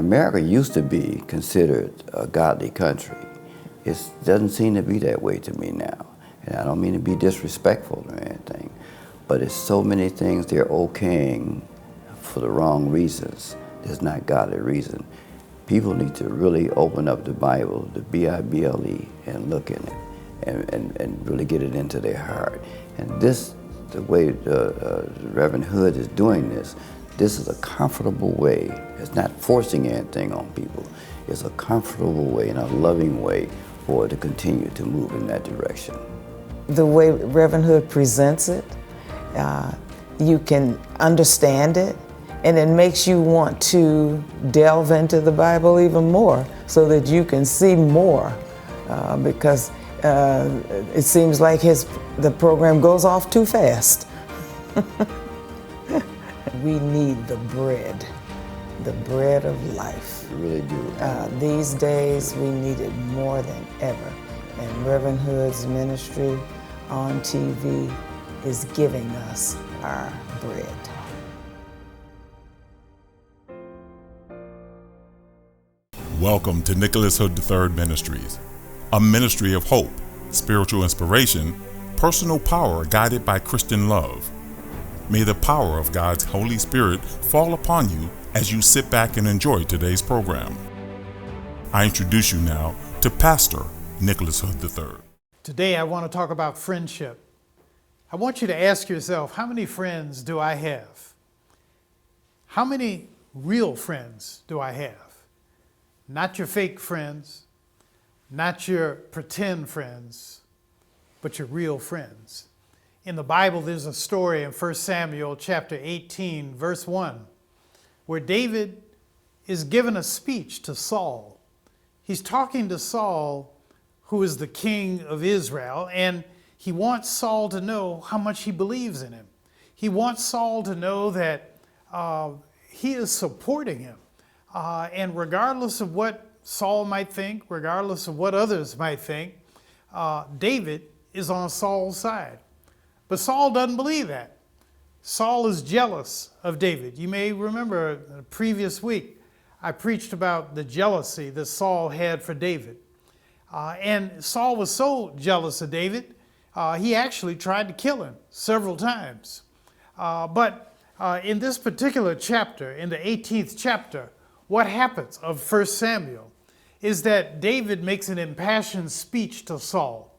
America used to be considered a godly country. It doesn't seem to be that way to me now. And I don't mean to be disrespectful or anything, but it's so many things they're okaying for the wrong reasons. There's not godly reason. People need to really open up the Bible, the Bible, and look in it, and really get it into their heart. And this, the way Reverend Hood is doing this is a comfortable way. It's not forcing anything on people. It's a comfortable way and a loving way for it to continue to move in that direction. The way Reverend Hood presents it, you can understand it, and it makes you want to delve into the Bible even more so that you can see more, because it seems like the program goes off too fast. We need the bread of life. We really do. These days, we need it more than ever. And Reverend Hood's ministry on TV is giving us our bread. Welcome to Nicholas Hood III Ministries, a ministry of hope, spiritual inspiration, personal power guided by Christian love. May the power of God's Holy Spirit fall upon you as you sit back and enjoy today's program. I introduce you now to Pastor Nicholas Hood III. Today I want to talk about friendship. I want you to ask yourself, how many friends do I have? How many real friends do I have? Not your fake friends, not your pretend friends, but your real friends. In the Bible, there's a story in 1 Samuel chapter 18, verse 1, where David is given a speech to Saul. He's talking to Saul, who is the king of Israel, and he wants Saul to know how much he believes in him. He wants Saul to know that he is supporting him. And regardless of what Saul might think, regardless of what others might think, David is on Saul's side. But Saul doesn't believe that. Saul is jealous of David. You may remember the previous week, I preached about the jealousy that Saul had for David. And Saul was so jealous of David, he actually tried to kill him several times. But in this particular chapter, in the 18th chapter, what happens of 1 Samuel is that David makes an impassioned speech to Saul.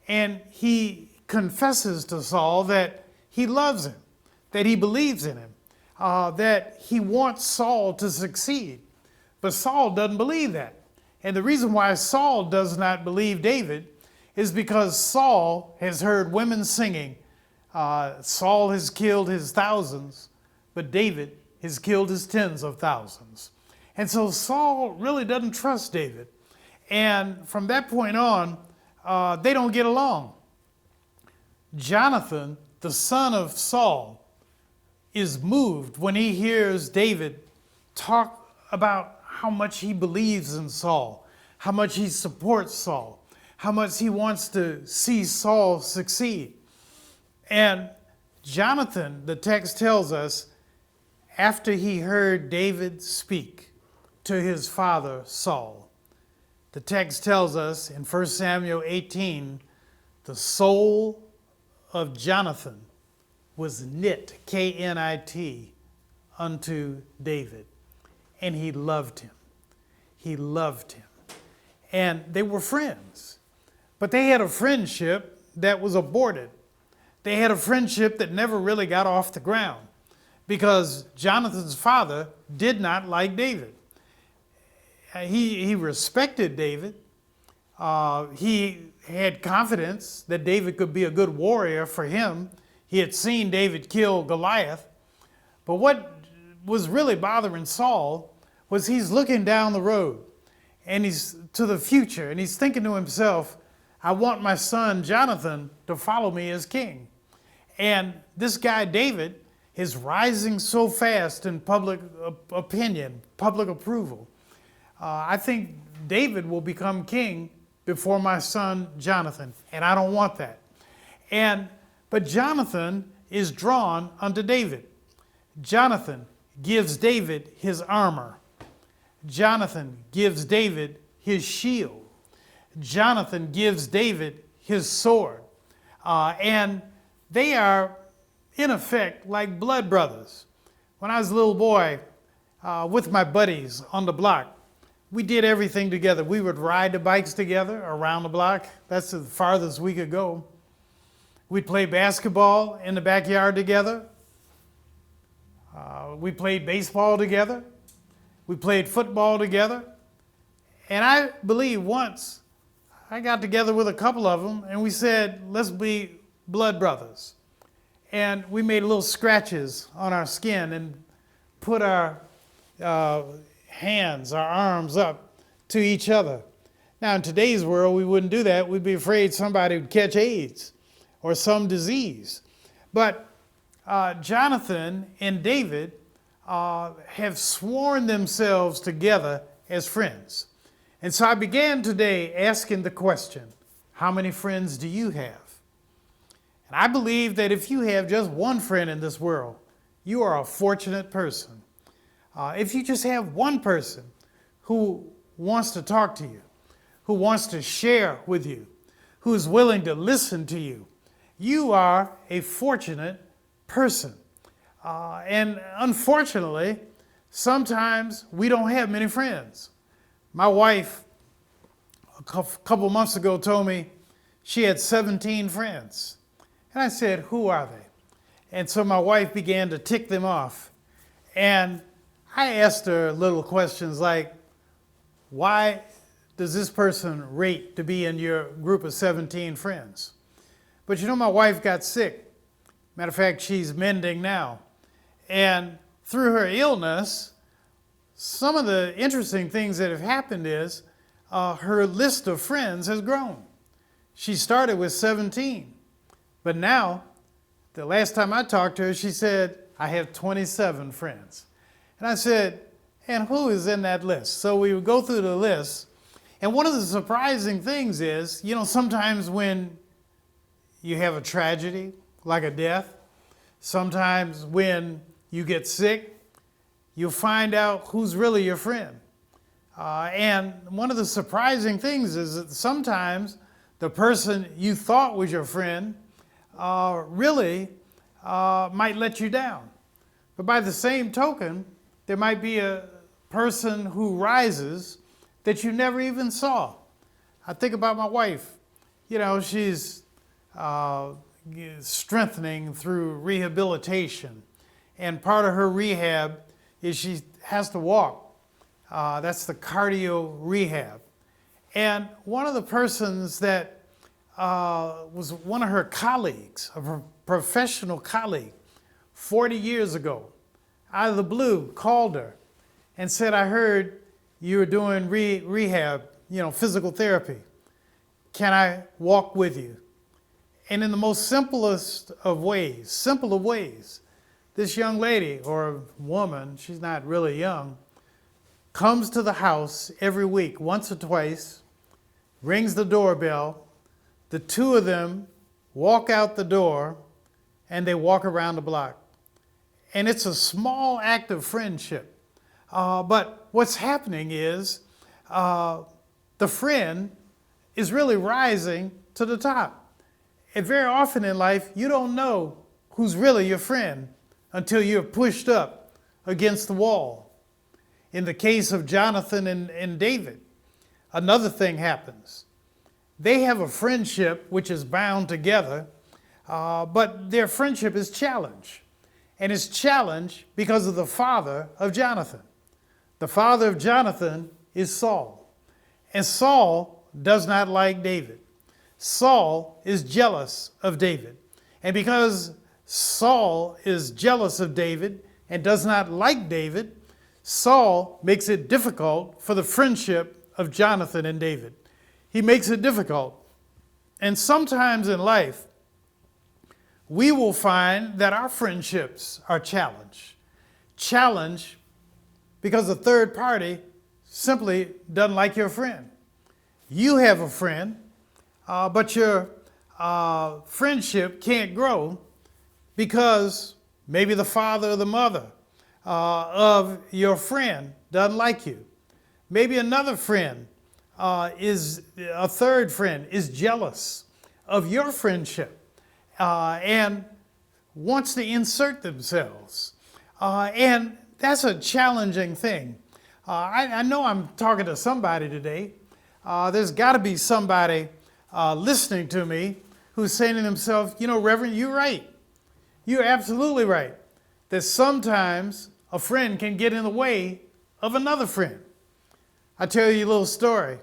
And he confesses to Saul that he loves him, that he believes in him, that he wants Saul to succeed. But Saul doesn't believe that. And the reason why Saul does not believe David is because Saul has heard women singing. Saul has killed his thousands, but David has killed his tens of thousands. And so Saul really doesn't trust David. And from that point on, they don't get along. Jonathan, the son of Saul, is moved when he hears David talk about how much he believes in Saul, how much he supports Saul, how much he wants to see Saul succeed. And Jonathan, the text tells us, after he heard David speak to his father Saul, the text tells us in 1 Samuel 18, the soul of Jonathan was knit, K-N-I-T, unto David. And he loved him. He loved him. And they were friends. But they had a friendship that was aborted. They had a friendship that never really got off the ground because Jonathan's father did not like David. He respected David. He had confidence that David could be a good warrior for him. He had seen David kill Goliath. But what was really bothering Saul was he's looking down the road and he's to the future and he's thinking to himself, I want my son Jonathan to follow me as king. And this guy David is rising so fast in public opinion, public approval. I think David will become king before my son Jonathan, and I don't want that. But Jonathan is drawn unto David. Jonathan gives David his armor. Jonathan gives David his shield. Jonathan gives David his sword. And they are, in effect, like blood brothers. When I was a little boy with my buddies on the block, we did everything together. We would ride the bikes together around the block. That's the farthest we could go. We'd play basketball in the backyard together. We played baseball together. We played football together. And I believe once I got together with a couple of them and we said, let's be blood brothers. And we made little scratches on our skin and put our hands, our arms up to each other. Now, in today's world, we wouldn't do that. We'd be afraid somebody would catch AIDS or some disease. But Jonathan and David have sworn themselves together as friends. And so I began today asking the question, how many friends do you have? And I believe that if you have just one friend in this world, you are a fortunate person. If you just have one person who wants to talk to you, who wants to share with you, who is willing to listen to you, you are a fortunate person. And unfortunately, sometimes we don't have many friends. My wife, a couple months ago, told me she had 17 friends. And I said, who are they? And so my wife began to tick them off. And I asked her little questions like, why does this person rate to be in your group of 17 friends? But you know, my wife got sick. Matter of fact, she's mending now. And through her illness, some of the interesting things that have happened is her list of friends has grown. She started with 17. But now, the last time I talked to her, she said, I have 27 friends. And I said, and who is in that list? So we would go through the list. And one of the surprising things is, you know, sometimes when you have a tragedy, like a death, sometimes when you get sick, you'll find out who's really your friend. And one of the surprising things is that sometimes the person you thought was your friend really might let you down. But by the same token, there might be a person who rises that you never even saw. I think about my wife. You know, she's strengthening through rehabilitation. And part of her rehab is she has to walk. That's the cardio rehab. And one of the persons that was one of her colleagues, a professional colleague, 40 years ago, out of the blue, called her and said, I heard you were doing rehab, you know, physical therapy. Can I walk with you? And in the most simplest of ways, this young lady or woman, she's not really young, comes to the house every week, once or twice, rings the doorbell. The two of them walk out the door and they walk around the block. And it's a small act of friendship. But what's happening is the friend is really rising to the top. And very often in life, you don't know who's really your friend until you're pushed up against the wall. In the case of Jonathan and David, another thing happens. They have a friendship which is bound together, but their friendship is challenged. And it's challenged because of the father of Jonathan. The father of Jonathan is Saul. And Saul does not like David. Saul is jealous of David. And because Saul is jealous of David and does not like David, Saul makes it difficult for the friendship of Jonathan and David. He makes it difficult. And sometimes in life, we will find that our friendships are challenged. Challenged because a third party simply doesn't like your friend. You have a friend, but your friendship can't grow because maybe the father or the mother of your friend doesn't like you. Maybe another friend is a third friend is jealous of your friendship and wants to insert themselves. And that's a challenging thing. I know I'm talking to somebody today. There's got to be somebody listening to me who's saying to themselves, you know, Reverend, you're right. You're absolutely right. That sometimes a friend can get in the way of another friend. I'll tell you a little story.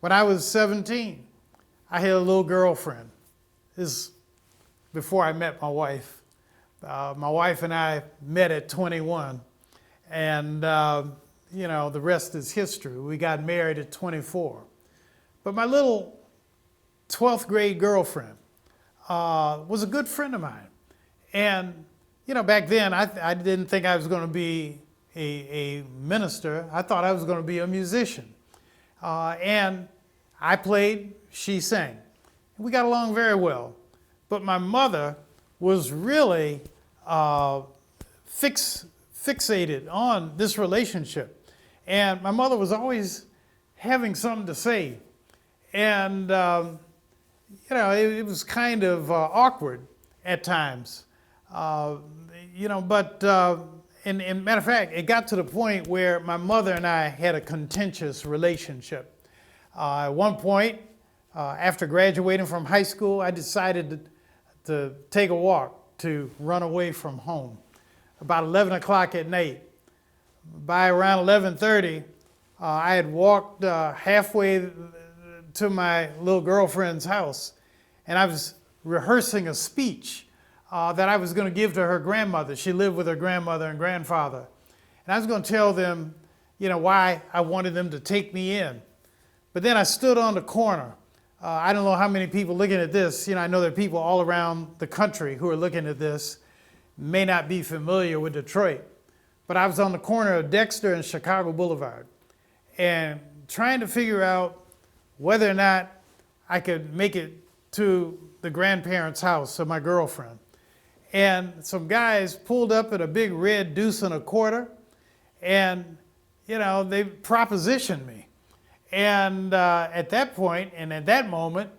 When I was 17, I had a little girlfriend. This is before I met my wife. My wife and I met at 21. And, you know, the rest is history. We got married at 24. But my little 12th grade girlfriend was a good friend of mine. And, you know, back then I didn't think I was going to be a minister. I thought I was going to be a musician. And I played, she sang. We got along very well. But my mother was really fixated on this relationship. And my mother was always having something to say. And, you know, it was kind of awkward at times. You know, but, and matter of fact, it got to the point where my mother and I had a contentious relationship. At one point, after graduating from high school, I decided to take a walk to run away from home. About 11 o'clock at night. By around 11:30, I had walked halfway to my little girlfriend's house, and I was rehearsing a speech that I was going to give to her grandmother. She lived with her grandmother and grandfather. And I was going to tell them, you know, why I wanted them to take me in. But then I stood on the corner. I don't know how many people looking at this. You know, I know there are people all around the country who are looking at this, may not be familiar with Detroit. But I was on the corner of Dexter and Chicago Boulevard and trying to figure out whether or not I could make it to the grandparents' house of my girlfriend. And some guys pulled up at a big red deuce and a quarter, and, you know, they propositioned me. And at that point, and at that moment,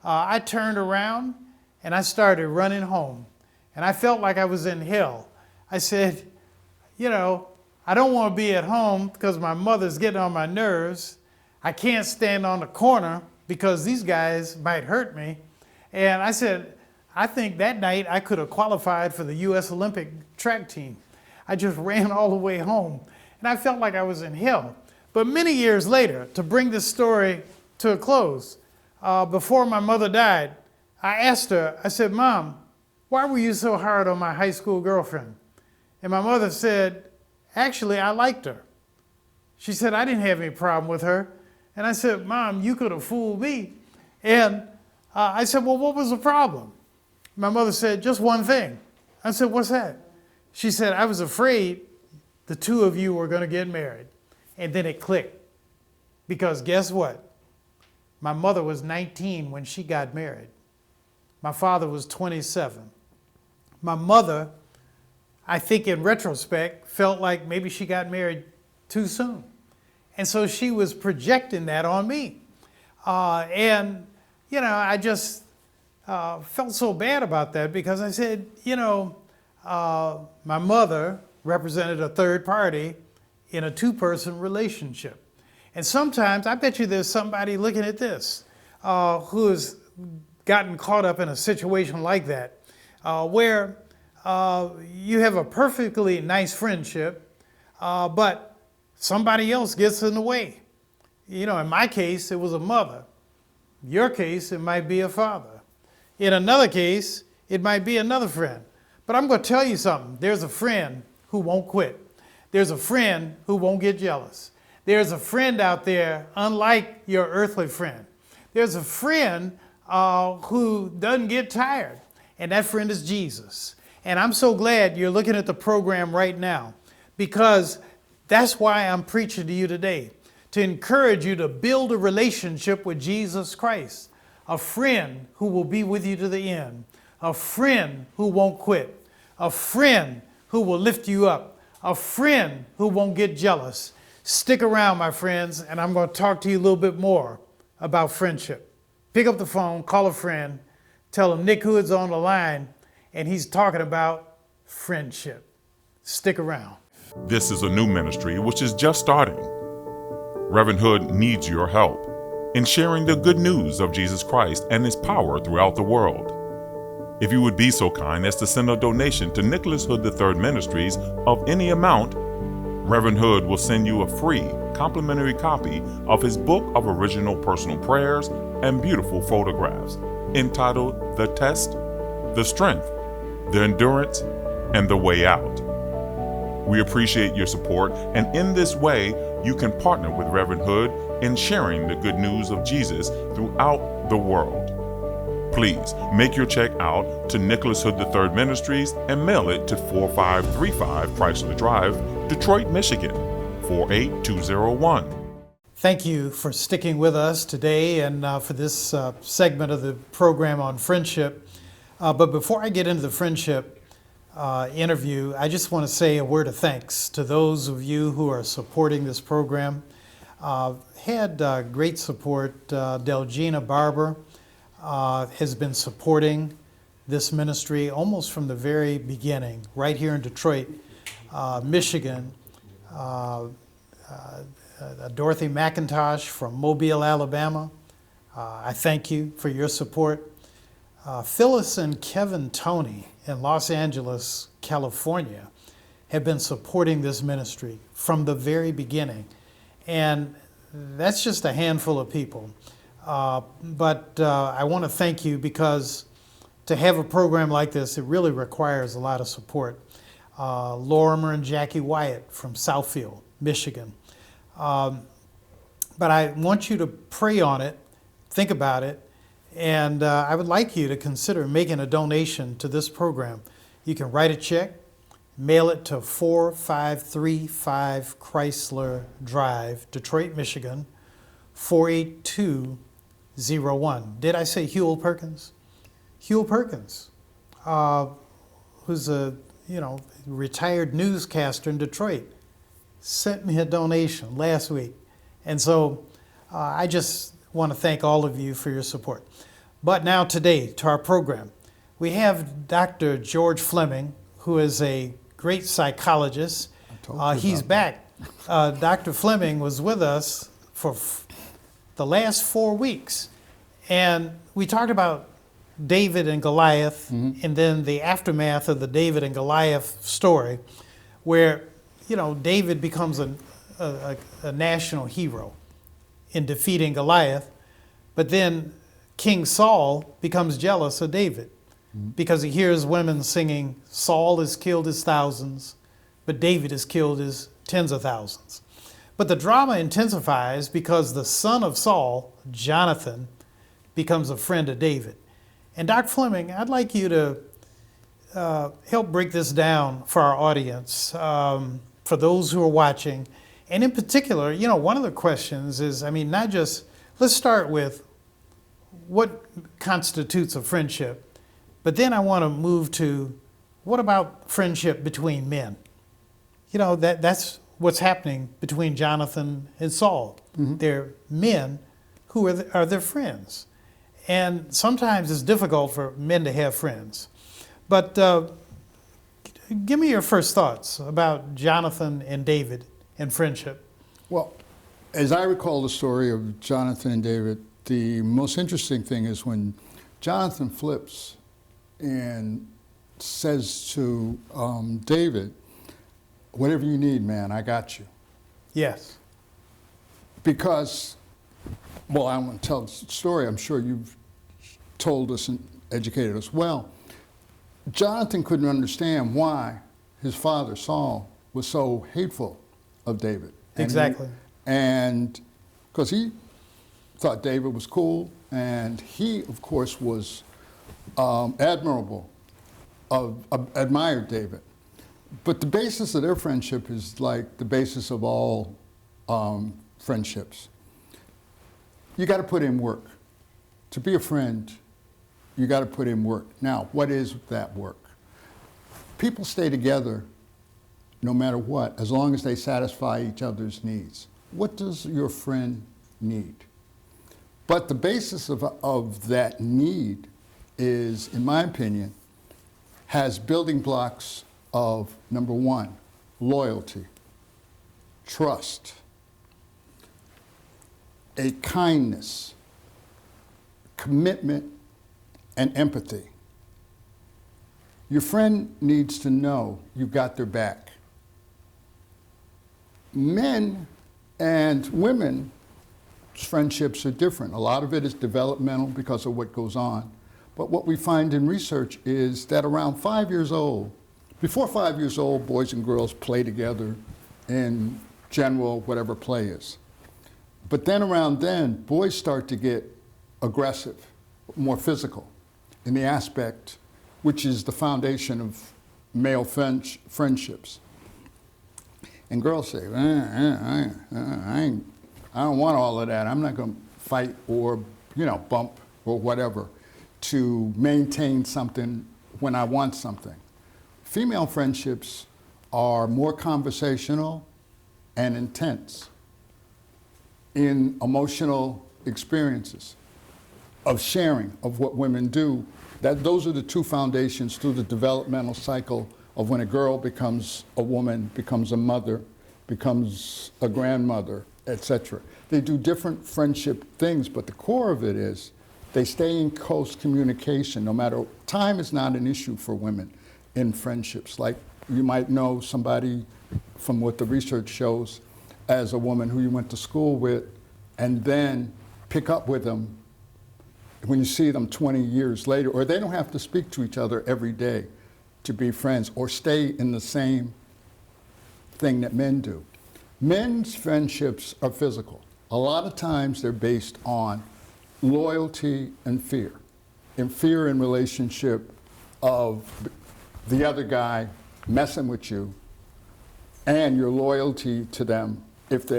I turned around and I started running home. And I felt like I was in hell. I said, you know, I don't want to be at home because my mother's getting on my nerves. I can't stand on the corner because these guys might hurt me. And I said, I think that night I could have qualified for the U.S. Olympic track team. I just ran all the way home. And I felt like I was in hell. But many years later, to bring this story to a close, before my mother died, I asked her, I said, Mom, why were you so hard on my high school girlfriend? And my mother said, actually, I liked her. She said, I didn't have any problem with her. And I said, Mom, you could have fooled me. And I said, well, what was the problem? My mother said, just one thing. I said, what's that? She said, I was afraid the two of you were going to get married. And then it clicked. Because guess what? My mother was 19 when she got married. My father was 27. My mother, I think in retrospect, felt like maybe she got married too soon. And so she was projecting that on me. And, you know, I just felt so bad about that because I said, you know, my mother represented a third party in a two-person relationship. And sometimes, I bet you there's somebody looking at this who has gotten caught up in a situation like that, where you have a perfectly nice friendship, but somebody else gets in the way. You know, in my case, it was a mother. In your case, it might be a father. In another case, it might be another friend. But I'm going to tell you something. There's a friend who won't quit. There's a friend who won't get jealous. There's a friend out there, unlike your earthly friend. There's a friend who doesn't get tired, and that friend is Jesus. And I'm so glad you're looking at the program right now, because that's why I'm preaching to you today, to encourage you to build a relationship with Jesus Christ, a friend who will be with you to the end, a friend who won't quit, a friend who will lift you up, a friend who won't get jealous. Stick around, my friends, and I'm going to talk to you a little bit more about friendship. Pick up the phone, call a friend, tell them Nick Hood's on the line, and he's talking about friendship. Stick around. This is a new ministry which is just starting. Reverend Hood needs your help in sharing the good news of Jesus Christ and his power throughout the world. If you would be so kind as to send a donation to Nicholas Hood III Ministries of any amount, Reverend Hood will send you a free complimentary copy of his book of original personal prayers and beautiful photographs entitled The Test, The Strength, The Endurance, and The Way Out. We appreciate your support, and in this way, you can partner with Reverend Hood in sharing the good news of Jesus throughout the world. Please make your check out to Nicholas Hood III Ministries and mail it to 4535 Chrysler Drive, Detroit, Michigan, 48201. Thank you for sticking with us today and for this segment of the program on friendship. But before I get into the friendship interview, I just want to say a word of thanks to those of you who are supporting this program. Had great support. Delgina Barber has been supporting this ministry almost from the very beginning, right here in Detroit, Michigan. Dorothy McIntosh from Mobile, Alabama. I thank you for your support. Phyllis and Kevin Toney in Los Angeles, California, have been supporting this ministry from the very beginning. And that's just a handful of people. But I want to thank you because to have a program like this, it really requires a lot of support. Lorimer and Jackie Wyatt from Southfield, Michigan. But I want you to pray on it, think about it, and I would like you to consider making a donation to this program. You can write a check, mail it to 4535 Chrysler Drive, Detroit, Michigan, 48201. Did I say Huel Perkins? Huel Perkins, who's a retired newscaster in Detroit, sent me a donation last week. And so I just want to thank all of you for your support. But now today, to our program, we have Dr. George Fleming, who is a great psychologist. He's back. Dr. Fleming was with us for the last 4 weeks. And we talked about David and Goliath, and then the aftermath of the David and Goliath story, where David becomes a national hero in defeating Goliath, but then King Saul becomes jealous of David because he hears women singing, Saul has killed his thousands, but David has killed his tens of thousands. But the drama intensifies because the son of Saul, Jonathan, becomes a friend of David. And Dr. Fleming, I'd like you to help break this down for our audience, for those who are watching. And in particular, one of the questions is, not just, let's start with what constitutes a friendship, but then I want to move to what about friendship between men? That's what's happening between Jonathan and Saul. They're men who are their friends. And sometimes it's difficult for men to have friends. But give me your first thoughts about Jonathan and David and friendship. Well, as I recall the story of Jonathan and David, the most interesting thing is when Jonathan flips and says to David, whatever you need, man, I got you. Yes. Because, well, I want to tell the story. I'm sure you've told us and educated us well. Jonathan couldn't understand why his father, Saul, was so hateful of David. Exactly. And because he thought David was cool, and he, of course, was admirable, admired David. But the basis of their friendship is like the basis of all friendships. You got to put in work. To be a friend, you got to put in work. Now, what is that work? People stay together no matter what, as long as they satisfy each other's needs. What does your friend need? But the basis of that need is, in my opinion, has building blocks of, number one, loyalty, trust, a kindness, commitment, and empathy. Your friend needs to know you've got their back. Men and women's friendships are different. A lot of it is developmental because of what goes on. But what we find in research is that around 5 years old, before 5 years old, boys and girls play together in general, whatever play is. But then around then, boys start to get aggressive, more physical in the aspect which is the foundation of male friendships. And girls say, I don't want all of that. I'm not going to fight or, bump or whatever to maintain something when I want something. Female friendships are more conversational and intense in emotional experiences of sharing of what women do. Those are the two foundations through the developmental cycle of when a girl becomes a woman, becomes a mother, becomes a grandmother, etc. They do different friendship things, but the core of it is they stay in close communication. No matter, time is not an issue for women in friendships. Like you might know somebody from what the research shows as a woman who you went to school with, and then pick up with them when you see them 20 years later, or they don't have to speak to each other every day to be friends or stay in the same thing that men do. Men's friendships are physical. A lot of times they're based on loyalty and fear. And fear in relationship of the other guy messing with you and your loyalty to them if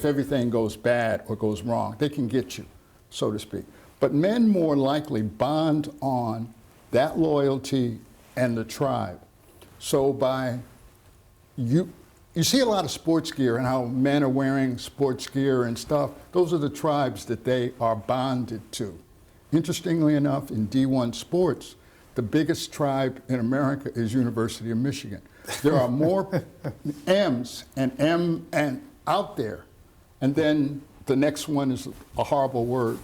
everything goes bad or goes wrong. They can get you, so to speak. But men more likely bond on that loyalty and the tribe. So you see a lot of sports gear and how men are wearing sports gear and stuff. Those are the tribes that they are bonded to. Interestingly enough, in D1 sports, the biggest tribe in America is University of Michigan. There are more M's and out there. And then the next one is a horrible word.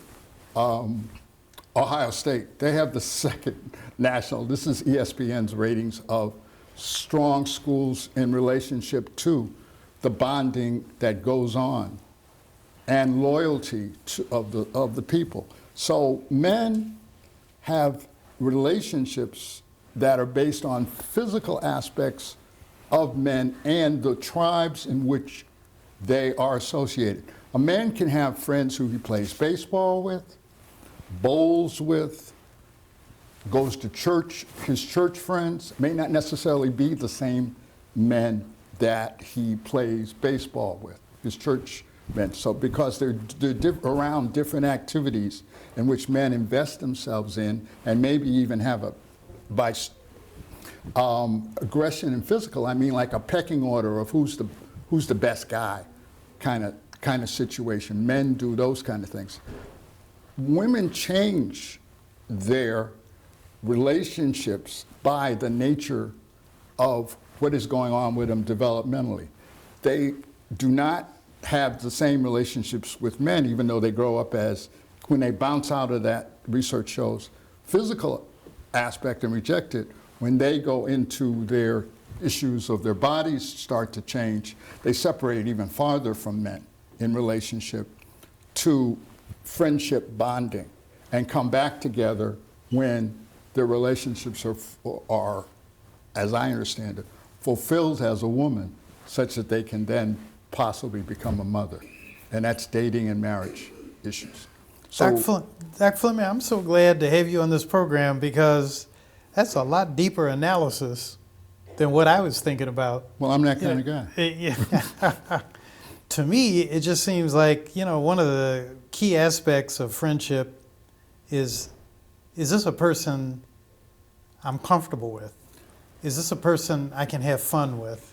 Ohio State. They have the second national. This is ESPN's ratings of strong schools in relationship to the bonding that goes on and loyalty of the people. So men have relationships that are based on physical aspects of men and the tribes in which they are associated. A man can have friends who he plays baseball with, bowls with, goes to church. His church friends may not necessarily be the same men that he plays baseball with, his church men. So because they're around different activities in which men invest themselves in and maybe even have aggression and physical, I mean like a pecking order of who's the best guy kind of situation. Men do those kind of things. Women change their relationships by the nature of what is going on with them developmentally. They do not have the same relationships with men, even though they grow up as, when they bounce out of that, research shows, physical aspect and reject it, when they go into their issues of their bodies start to change, they separate even farther from men in relationship to friendship bonding and come back together when their relationships are, as I understand it, fulfilled as a woman such that they can then possibly become a mother. And that's dating and marriage issues. So, Dr. Fleming, I'm so glad to have you on this program because that's a lot deeper analysis than what I was thinking about. Well, I'm that kind of guy. Yeah. To me, it just seems like, one of the key aspects of friendship is this a person I'm comfortable with? Is this a person I can have fun with?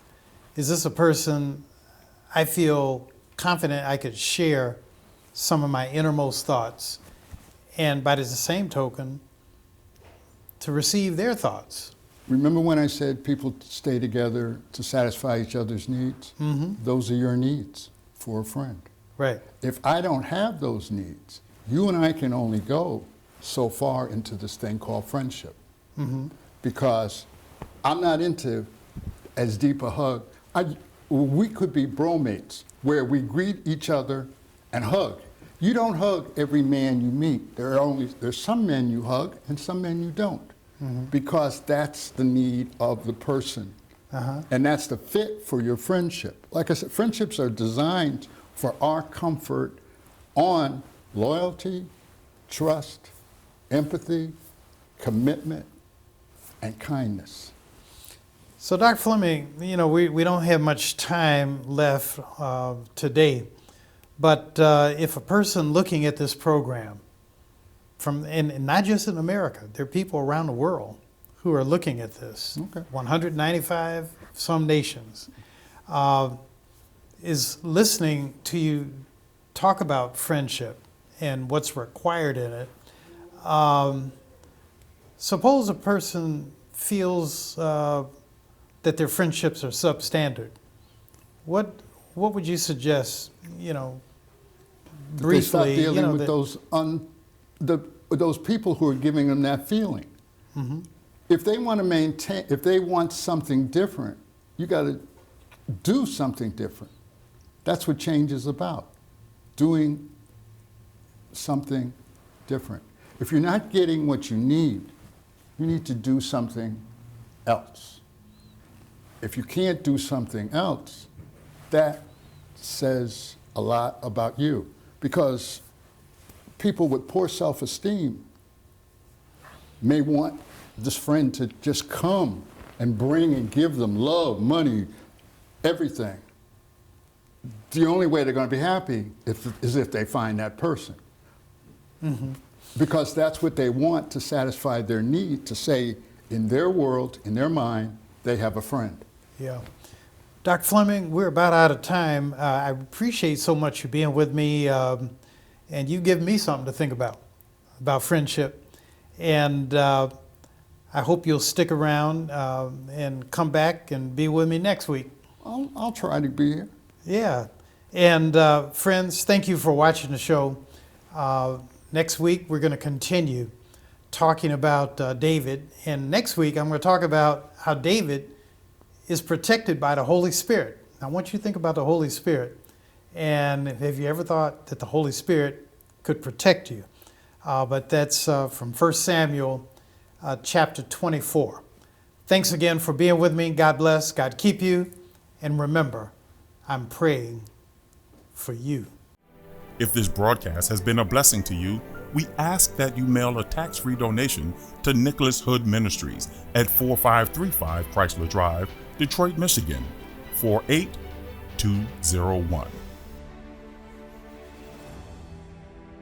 Is this a person I feel confident I could share some of my innermost thoughts, and by the same token, to receive their thoughts? Remember when I said people stay together to satisfy each other's needs? Those are your needs for a friend. Right. If I don't have those needs, you and I can only go so far into this thing called friendship. Because I'm not into as deep a hug. We could be bromates where we greet each other and hug. You don't hug every man you meet. There's some men you hug and some men you don't. Because that's the need of the person. And that's the fit for your friendship. Like I said, friendships are designed for our comfort on loyalty, trust, empathy, commitment, and kindness. So, Dr. Fleming, you know, we don't have much time left today, but if a person looking at this program, and not just in America, there are people around the world who are looking at this, 195 some nations, is listening to you talk about friendship and what's required in it. Suppose a person feels that their friendships are substandard. What would you suggest? You know, briefly. They stop dealing with those people who are giving them that feeling. If they want to maintain, if they want something different, you got to do something different. That's what change is about, doing something different. If you're not getting what you need to do something else. If you can't do something else, that says a lot about you. Because people with poor self-esteem may want this friend to just come and bring and give them love, money, everything. The only way they're going to be happy is if they find that person. Because that's what they want to satisfy their need, to say in their world, in their mind, they have a friend. Yeah. Dr. Fleming, we're about out of time. I appreciate so much you being with me, and you've given me something to think about friendship. And I hope you'll stick around and come back and be with me next week. I'll try to be here. Yeah. And friends, thank you for watching the show. Next week, we're going to continue talking about David. And next week, I'm going to talk about how David is protected by the Holy Spirit. I want you to think about the Holy Spirit. And have you ever thought that the Holy Spirit could protect you? But that's from 1 Samuel chapter 24. Thanks again for being with me. God bless. God keep you. And remember, I'm praying for you. If this broadcast has been a blessing to you, we ask that you mail a tax-free donation to Nicholas Hood Ministries at 4535 Chrysler Drive, Detroit, Michigan, 48201.